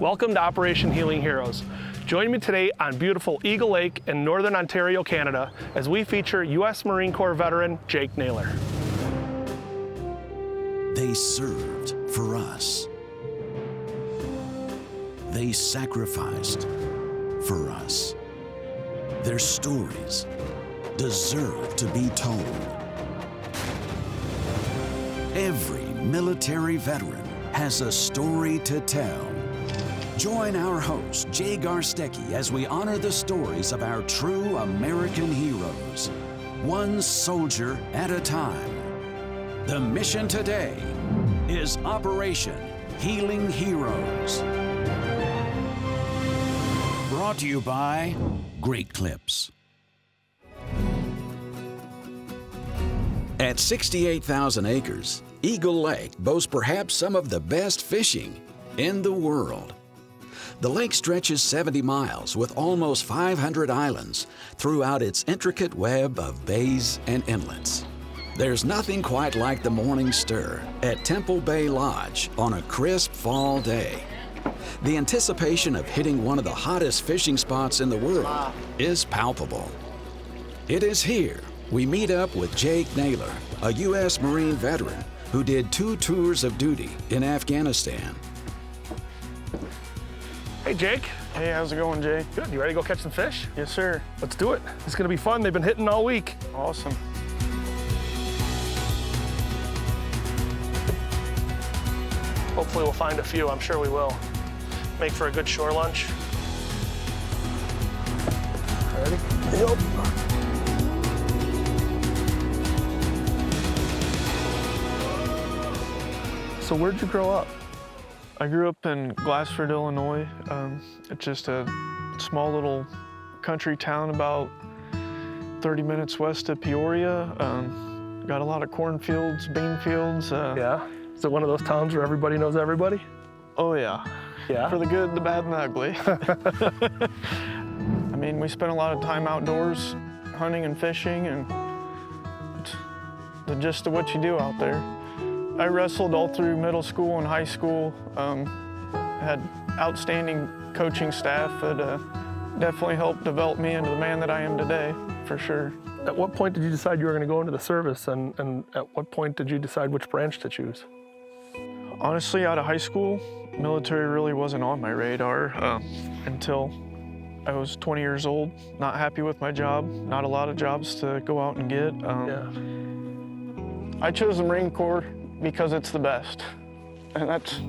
Welcome to Operation Healing Heroes. Join me today on beautiful Eagle Lake in Northern Ontario, Canada, as we feature U.S. Marine Corps veteran Jake Naylor. They served for us. They sacrificed for us. Their stories deserve to be told. Every military veteran has a story to tell. Join our host, Jay Garstecki, as we honor the stories of our true American heroes, one soldier at a time. The mission today is Operation Healing Heroes. Brought to you by Great Clips. At 68,000 acres, Eagle Lake boasts perhaps some of the best fishing in the world. The lake stretches 70 miles with almost 500 islands throughout its intricate web of bays and inlets. There's nothing quite like the morning stir at Temple Bay Lodge on a crisp fall day. The anticipation of hitting one of the hottest fishing spots in the world is palpable. It is here we meet up with Jake Naylor, a U.S. Marine veteran who did 2 tours of duty in Afghanistan. Hey, Jake. Hey, how's it going, Jay? Good. You ready to go catch some fish? Yes, sir. Let's do it. It's going to be fun. They've been hitting all week. Awesome. Hopefully we'll find a few. I'm sure we will. Make for a good shore lunch. Ready? Yep. So where'd you grow up? I grew up in Glassford, Illinois. It's just a small little country town about 30 minutes west of Peoria. Got a lot of cornfields, bean fields. Yeah? Is it one of those towns where everybody knows everybody? Oh, yeah. Yeah? For the good, the bad, and the ugly. I mean, we spent a lot of time outdoors, hunting and fishing, and it's the gist of what you do out there. I wrestled all through middle school and high school. Had outstanding coaching staff that definitely helped develop me into the man that I am today, for sure. At what point did you decide you were going to go into the service, and at what point did you decide which branch to choose? Honestly, out of high school, military really wasn't on my radar until I was 20 years old. Not happy with my job, not a lot of jobs to go out and get. I chose the Marine Corps because it's the best. And that's,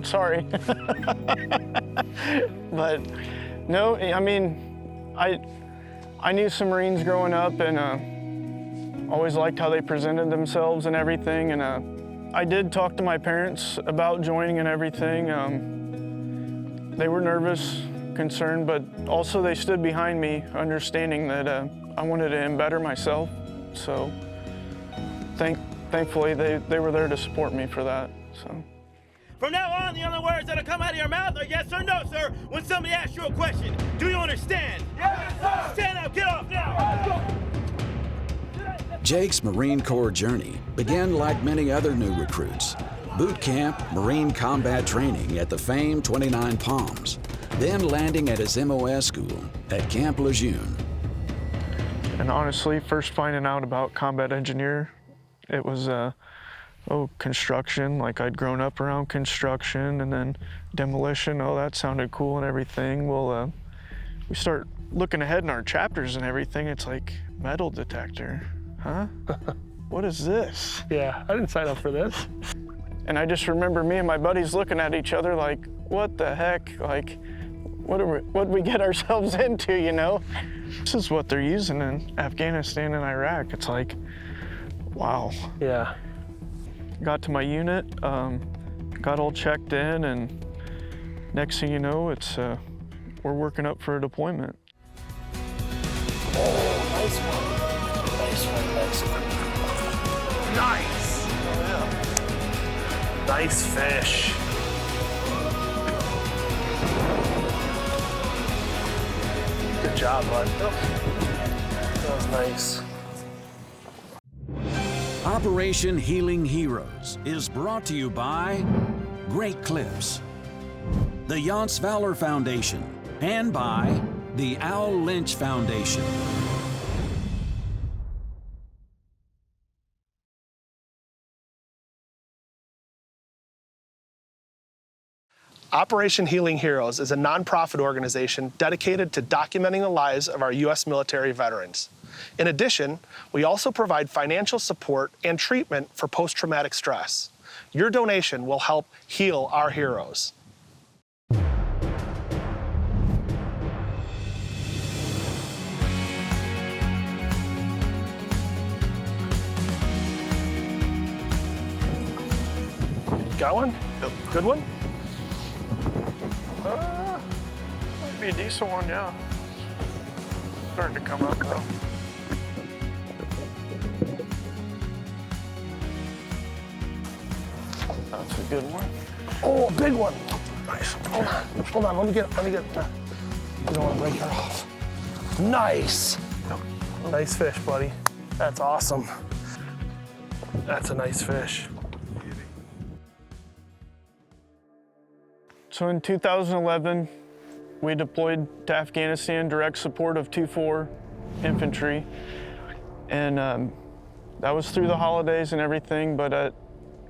sorry. But no, I mean, I knew some Marines growing up and always liked how they presented themselves and everything. And I did talk to my parents about joining and everything. They were nervous, concerned, but also they stood behind me, understanding that I wanted to better myself. So thankfully, they were there to support me for that. So. From now on, the only words that'll come out of your mouth are yes or no, sir, when somebody asks you a question. Do you understand? Yes, sir! Stand up, get off now! Jake's Marine Corps journey began like many other new recruits. Boot camp, Marine combat training at the famed 29 Palms, then landing at his MOS school at Camp Lejeune. And honestly, first finding out about combat engineer, it was construction. Like, I'd grown up around construction, and then demolition. Oh, that sounded cool and everything. Well, we start looking ahead in our chapters and everything. It's like, metal detector, huh? What is this? Yeah, I didn't sign up for this. And I just remember me and my buddies looking at each other like, what the heck? Like, what we get ourselves into, you know? This is what they're using in Afghanistan and Iraq. It's like, wow. Yeah. Got to my unit, got all checked in, and next thing you know, it's we're working up for a deployment. Oh, nice one. Nice one, nice one. Nice. Oh, yeah. Nice fish. Good job, bud. That was nice. Operation Healing Heroes is brought to you by Great Clips. the Yance Valor Foundation, and by the Al Lynch Foundation. Operation Healing Heroes is a nonprofit organization dedicated to documenting the lives of our U.S. military veterans. In addition, we also provide financial support and treatment for post-traumatic stress. Your donation will help heal our heroes. Got one? Good one? Might be a decent one, yeah. Starting to come up though. That's a good one. Oh, a big one. Nice. Hold on. Let me get. You don't want to break her off. Nice. Nice fish, buddy. That's awesome. That's a nice fish. So in 2011, we deployed to Afghanistan, direct support of 2-4 infantry. And that was through the holidays and everything, but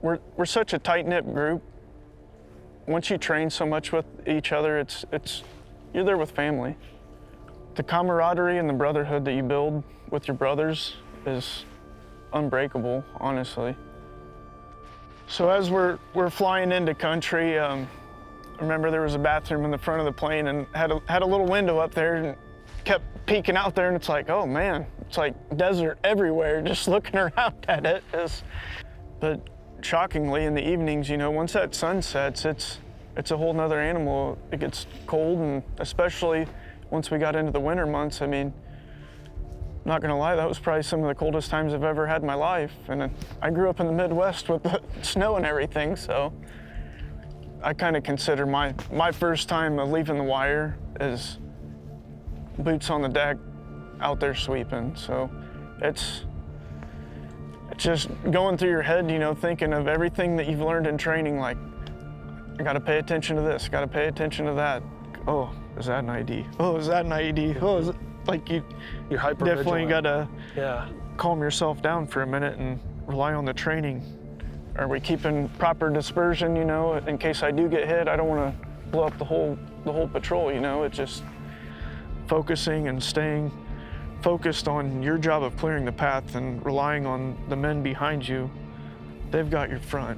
we're such a tight-knit group. Once you train so much with each other, you're there with family. The camaraderie and the brotherhood that you build with your brothers is unbreakable, honestly. So as we're flying into country, I remember there was a bathroom in the front of the plane and had a little window up there and kept peeking out there, and it's like, oh man, it's like desert everywhere, just looking around at it. But shockingly, in the evenings, you know, once that sun sets, it's a whole nother animal. It gets cold, and especially once we got into the winter months, I mean, not gonna lie, that was probably some of the coldest times I've ever had in my life. And I grew up in the Midwest with the snow and everything, so I kind of consider my first time of leaving the wire as boots on the deck, out there sweeping. So it's just going through your head, you know, thinking of everything that you've learned in training, like, I gotta pay attention to this, gotta pay attention to that. Oh, is that an ID? Oh, is that an IED? Oh, is it? Like you're hyper definitely gotta calm yourself down for a minute and rely on the training. Are we keeping proper dispersion, you know, in case I do get hit? I don't want to blow up the whole patrol, you know. It's just focusing and staying focused on your job of clearing the path and relying on the men behind you. They've got your front.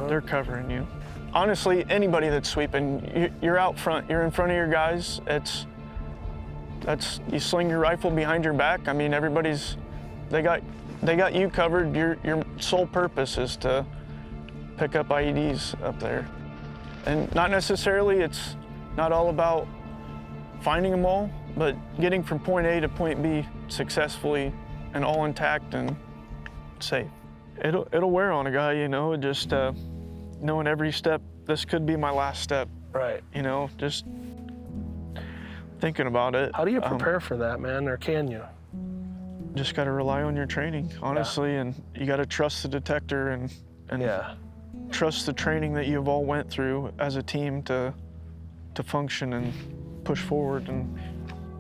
They're covering you. Honestly, anybody that's sweeping, you're out front. You're in front of your guys. You sling your rifle behind your back. I mean, they got you covered. Your sole purpose is to pick up IEDs up there. And not necessarily, it's not all about finding them all, but getting from point A to point B successfully and all intact and safe. It'll wear on a guy, you know, just knowing every step, this could be my last step. Right. You know, just thinking about it. How do you prepare for that, man, or can you? Just got to rely on your training, honestly, and you got to trust the detector and trust the training that you've all went through as a team to function and push forward. And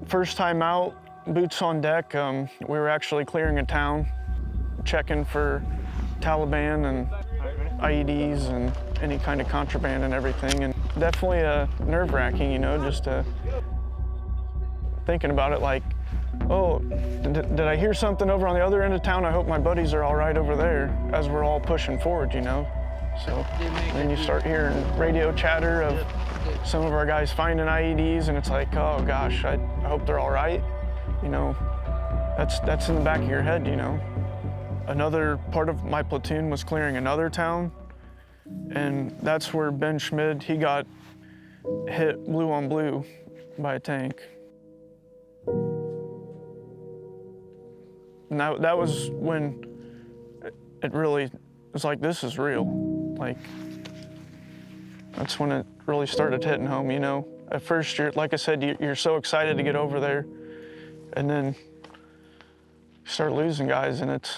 first time out, boots on deck, we were actually clearing a town, checking for Taliban and IEDs and any kind of contraband and everything. And definitely nerve-wracking, you know, just thinking about it like, oh, did I hear something over on the other end of town? I hope my buddies are all right over there as we're all pushing forward, you know? So then you start hearing radio chatter of some of our guys finding IEDs, and it's like, oh gosh, I hope they're all right. You know, that's in the back of your head, you know? Another part of my platoon was clearing another town, and that's where Ben Schmid, he got hit blue on blue by a tank. And that was when it really was like, this is real. Like, that's when it really started hitting home, you know? At first, like I said, you're so excited to get over there, and then you start losing guys, and it's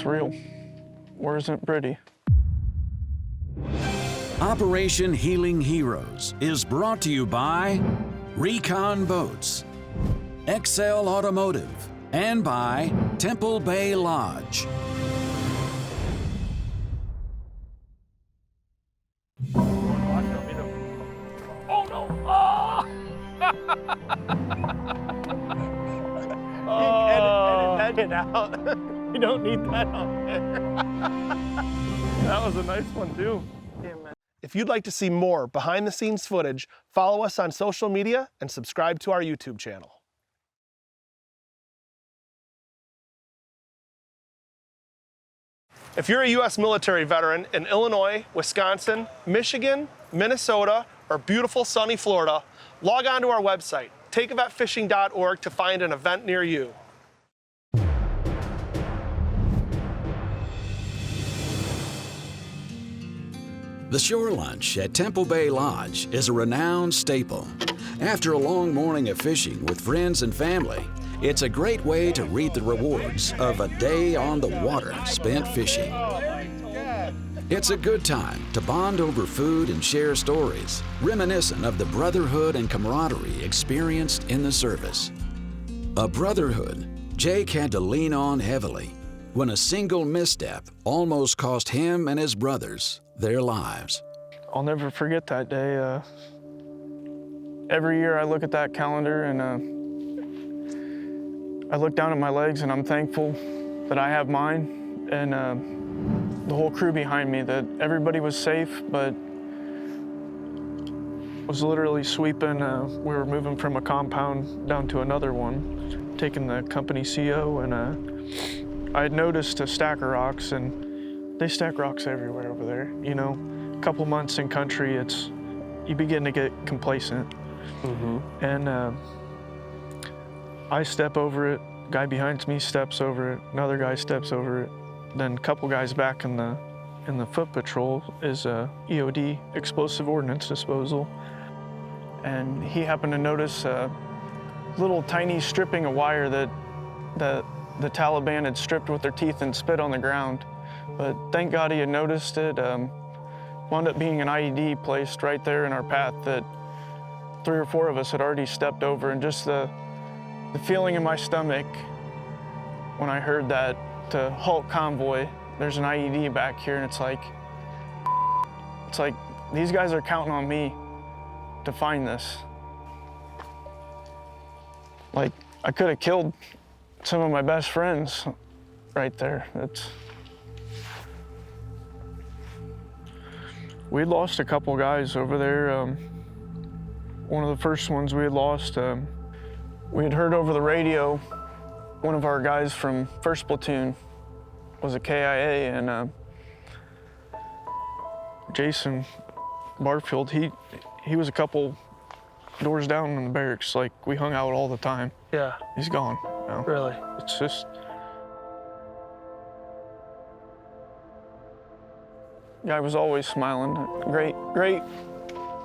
real. War isn't pretty. Operation Healing Heroes is brought to you by Recon Boats, Excel Automotive, and by Temple Bay Lodge. Oh no! Oh! Edit that out. You don't need that on there. That was a nice one too. If you'd like to see more behind-the-scenes footage, follow us on social media and subscribe to our YouTube channel. If you're a U.S. military veteran in Illinois, Wisconsin, Michigan, Minnesota, or beautiful sunny Florida, log on to our website, takeavetfishing.org, to find an event near you. The Shor Lunch at Temple Bay Lodge is a renowned staple. After a long morning of fishing with friends and family, it's a great way to reap the rewards of a day on the water spent fishing. It's a good time to bond over food and share stories, reminiscent of the brotherhood and camaraderie experienced in the service. A brotherhood Jake had to lean on heavily when a single misstep almost cost him and his brothers their lives. I'll never forget that day. Every year I look at that calendar and I look down at my legs and I'm thankful that I have mine and the whole crew behind me, that everybody was safe, but was literally sweeping. We were moving from a compound down to another one, taking the company CO, and I had noticed a stack of rocks, and they stack rocks everywhere over there. You know, a couple months in country, you begin to get complacent. And I step over it, guy behind me steps over it, another guy steps over it. Then a couple guys back in the foot patrol is EOD, explosive ordnance disposal. And he happened to notice a little tiny stripping of wire that the Taliban had stripped with their teeth and spit on the ground. But thank God he had noticed it. Wound up being an IED placed right there in our path that 3 or 4 of us had already stepped over, and just the feeling in my stomach when I heard that, to halt convoy, there's an IED back here, and it's like these guys are counting on me to find this. Like, I could have killed some of my best friends right there. We lost a couple guys over there. One of the first ones we had lost, we had heard over the radio, one of our guys from 1st Platoon was a KIA, and Jason Barfield, he was a couple doors down in the barracks. Like, we hung out all the time. Yeah. He's gone now. Really? It's just, guy was always smiling. Great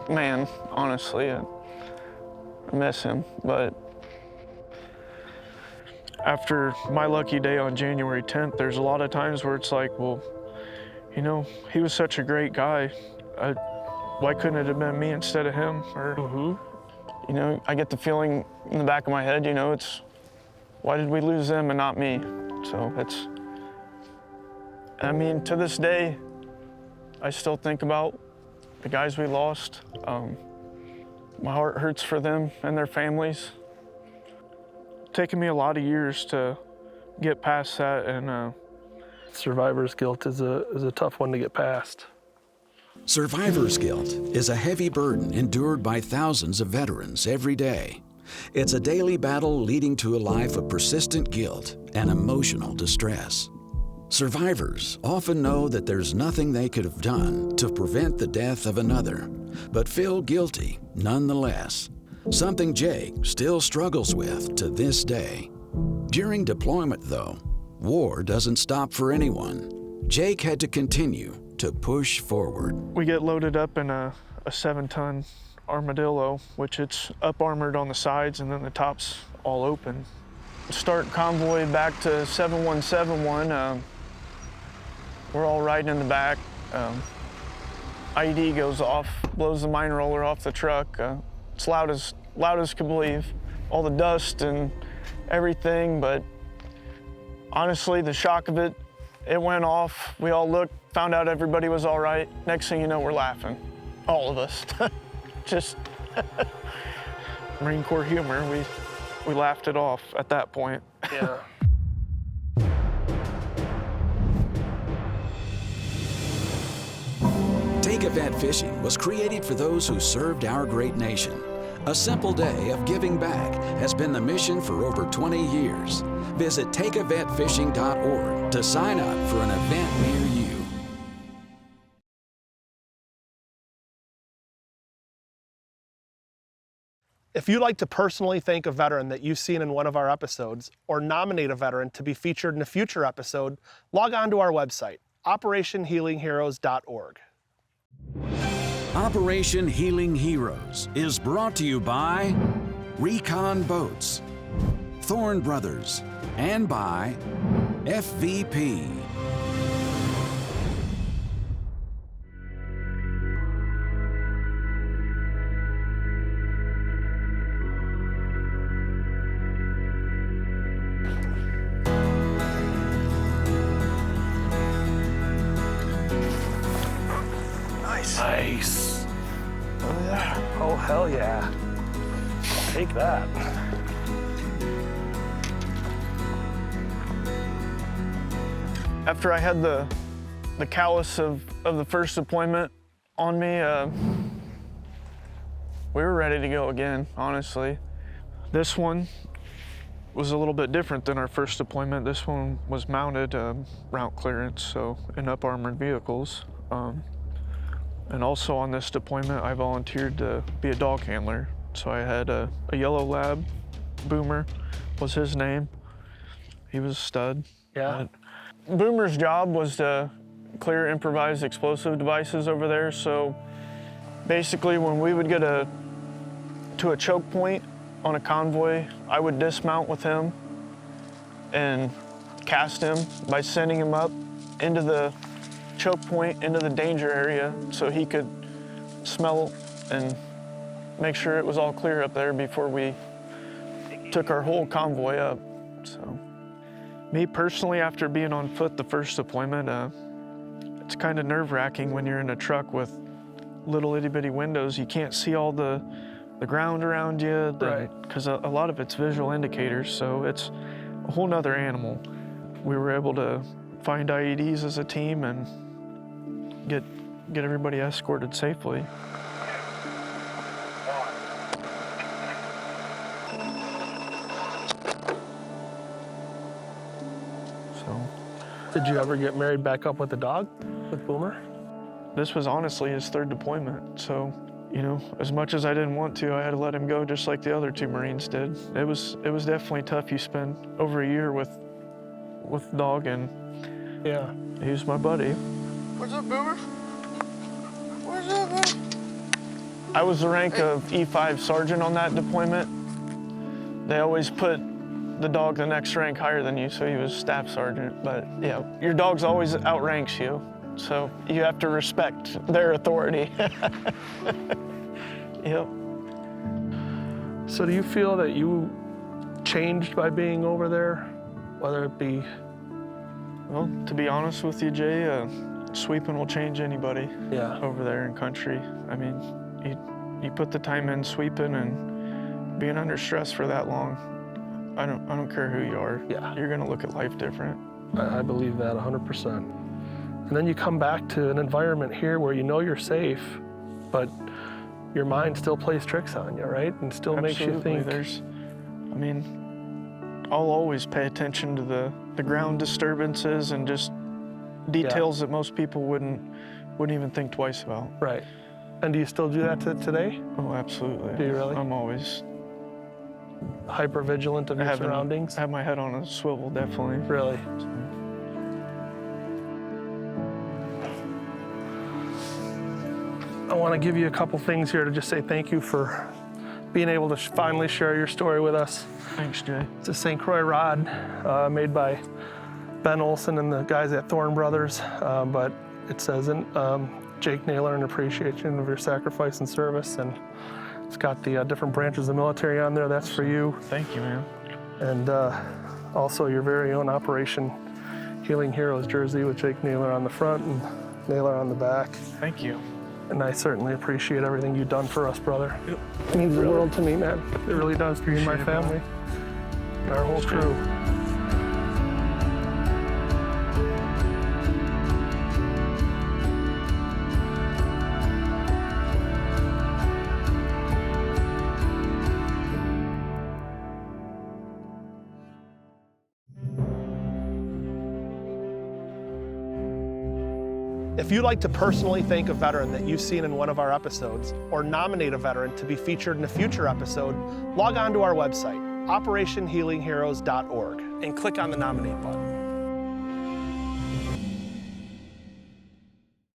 man, honestly. I miss him, but after my lucky day on January 10th, there's a lot of times where it's like, well, you know, he was such a great guy. Why couldn't it have been me instead of him? Or, you know, I get the feeling in the back of my head, you know, it's, why did we lose them and not me? So I mean, to this day, I still think about the guys we lost. My heart hurts for them and their families. Taken me a lot of years to get past that, and Survivor's guilt is a tough one to get past. Survivor's guilt is a heavy burden endured by thousands of veterans every day. It's a daily battle leading to a life of persistent guilt and emotional distress. Survivors often know that there's nothing they could have done to prevent the death of another, but feel guilty nonetheless. Something Jake still struggles with to this day. During deployment, though, war doesn't stop for anyone. Jake had to continue to push forward. We get loaded up in a 7-ton armadillo, which it's up armored on the sides and then the top's all open. Start convoy back to 7171. We're all riding in the back. IED goes off, blows the mine roller off the truck. It's loud as could believe, all the dust and everything, but honestly, the shock of it went off. We all looked, found out everybody was all right. Next thing you know, we're laughing, all of us. Just Marine Corps humor, we laughed it off at that point. Yeah. Take a Vet Fishing was created for those who served our great nation. A simple day of giving back has been the mission for over 20 years. Visit takeavetfishing.org to sign up for an event near you. If you'd like to personally thank a veteran that you've seen in one of our episodes, or nominate a veteran to be featured in a future episode, log on to our website, operationhealingheroes.org. Operation Healing Heroes is brought to you by Recon Boats, Thorne Brothers, and by FVP. Nice. Oh yeah. Oh hell yeah. Take that. After I had the callus of the first deployment on me, we were ready to go again, honestly. This one was a little bit different than our first deployment. This one was mounted route clearance, so in up armored vehicles. And also on this deployment, I volunteered to be a dog handler. So I had a yellow lab, Boomer was his name. He was a stud. Yeah. Boomer's job was to clear improvised explosive devices over there. So basically when we would get to a choke point on a convoy, I would dismount with him and cast him by sending him up into the choke point, into the danger area, so he could smell and make sure it was all clear up there before we took our whole convoy up. So, me personally, after being on foot the first deployment, it's kind of nerve-wracking when you're in a truck with little itty-bitty windows. You can't see all the ground around you, Right. Because a lot of it's visual indicators, so it's a whole nother animal. We were able to find IEDs as a team and get everybody escorted safely. So, Did you ever get married back up with the dog, with Boomer? this was honestly his third deployment. So, you know, as much as I didn't want to, I had to let him go just like the other two Marines did. It was definitely tough. You spend over a year with the dog, and Yeah. he was my buddy. What's up, Boomer? What's up, buddy? I was the rank of E5 sergeant on that deployment. They always put the dog the next rank higher than you, so he was staff sergeant. But yeah, your dog's always outranks you, so you have to respect their authority. Yep. So do you feel that you changed by being over there, whether it be? Well, to be honest with you, Jay, sweeping will change anybody Yeah. over there in country. I mean, you put the time in sweeping and being under stress for that long. I don't care who you are. Yeah. You're gonna look at life different. I believe that 100%. And then you come back to an environment here where you know you're safe, but your mind still plays tricks on you, right? And still makes you think. I mean, I'll always pay attention to the ground disturbances and just details that most people wouldn't even think twice about. Right. And do you still do that today? Oh, absolutely. Do you really? I'm always Hyper vigilant of your surroundings? I have my head on a swivel, definitely. Really? I want to give you a couple things here to just say thank you for being able to finally share your story with us. Thanks, Jay. It's a St. Croix rod made by Ben Olson and the guys at Thorne Brothers, but it says Jake Naylor in appreciation of your sacrifice and service, and it's got the different branches of the military on there. That's for you. Thank you, man. And also your very own Operation Healing Heroes jersey with Jake Naylor on the front and Naylor on the back. Thank you. And I certainly appreciate everything you've done for us, brother. It means the world to me, man. It really does to me and my family and our whole crew. If you'd like to personally thank a veteran that you've seen in one of our episodes, or nominate a veteran to be featured in a future episode, log on to our website, operationhealingheroes.org, and click on the nominate button.